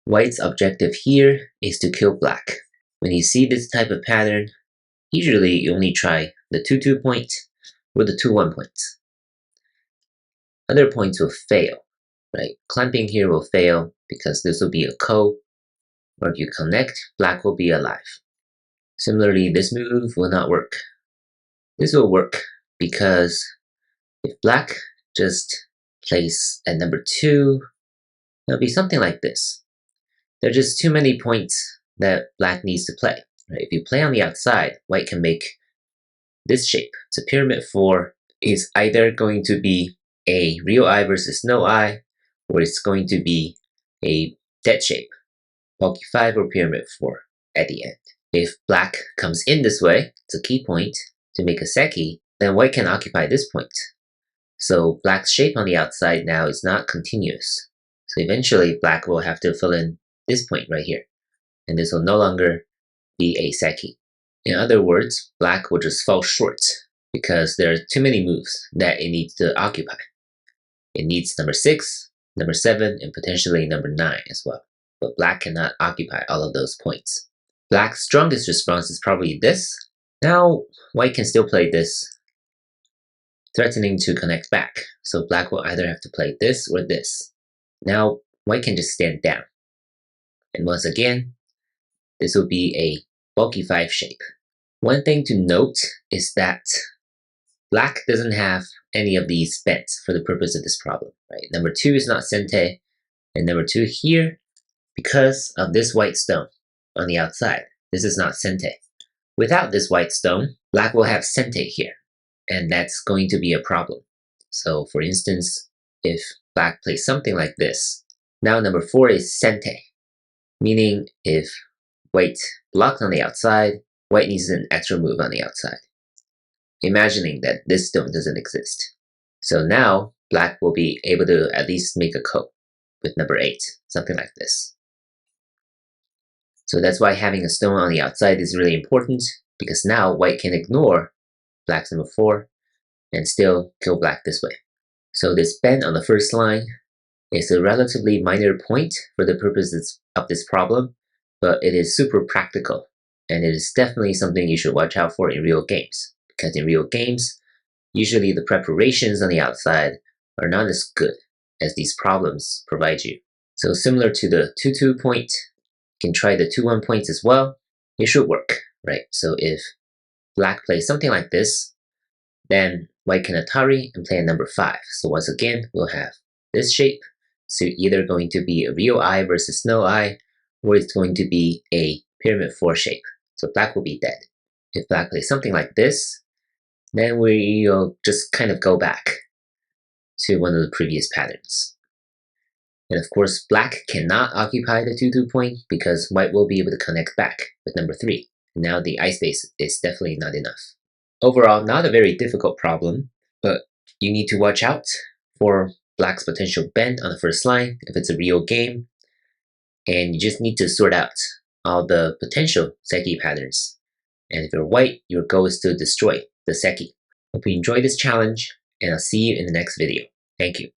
White's objective here is to kill black. When you see this type of pattern, usually you only try the 2-2 point or the 2-1 point. Other points will fail, right? Clamping here will fail because this will be a ko, or if you connect, black will be alive. Similarly, this move will not work. This will work because if black just plays at number 2, it'll be something like this. There are just too many points that black needs to play. Right? If you play on the outside, white can make this shape. So pyramid 4 is either going to be a real eye versus no eye, or it's going to be a dead shape, bulky 5 or pyramid 4 at the end. If black comes in this way, it's a key point to make a seki, then white can occupy this point. So black's shape on the outside now is not continuous. So eventually black will have to fill in this point right here, and this will no longer be a seki. In other words, black will just fall short because there are too many moves that it needs to occupy. It needs number 6, number 7, and potentially number 9 as well. But black cannot occupy all of those points. Black's strongest response is probably this. Now, white can still play this, threatening to connect back. So black will either have to play this or this. Now, white can just stand down. And once again, this will be a bulky 5 shape. One thing to note is that black doesn't have any of these bents for the purpose of this problem, right? Number 2 is not sente, and number 2 here, because of this white stone on the outside, this is not sente. Without this white stone, black will have sente here, and that's going to be a problem. So for instance, if black plays something like this, now number 4 is sente, meaning if white blocked on the outside, white needs an extra move on the outside, imagining that this stone doesn't exist. So now black will be able to at least make a ko with number 8, something like this. So that's why having a stone on the outside is really important, because now white can ignore black's number 4 and still kill black this way. So this bend on the first line is a relatively minor point for the purposes of this problem, but it is super practical, and it is definitely something you should watch out for in real games, because in real games, usually the preparations on the outside are not as good as these problems provide you. So similar to the 2-2 point, you can try the 2-1 points as well. It should work, right? So if black plays something like this, then white can Atari and play a number 5. So once again, we'll have this shape. So either going to be a real eye versus no eye, or it's going to be a pyramid 4 shape. So black will be dead. If black plays something like this, then we'll just kind of go back to one of the previous patterns. And of course, black cannot occupy the 2-2 point because white will be able to connect back with number 3. And now the eye space is definitely not enough. Overall, not a very difficult problem, but you need to watch out for black's potential bend on the first line if it's a real game. And you just need to sort out all the potential seki patterns. And if you're white, your goal is to destroy the seki. Hope you enjoyed this challenge, and I'll see you in the next video. Thank you.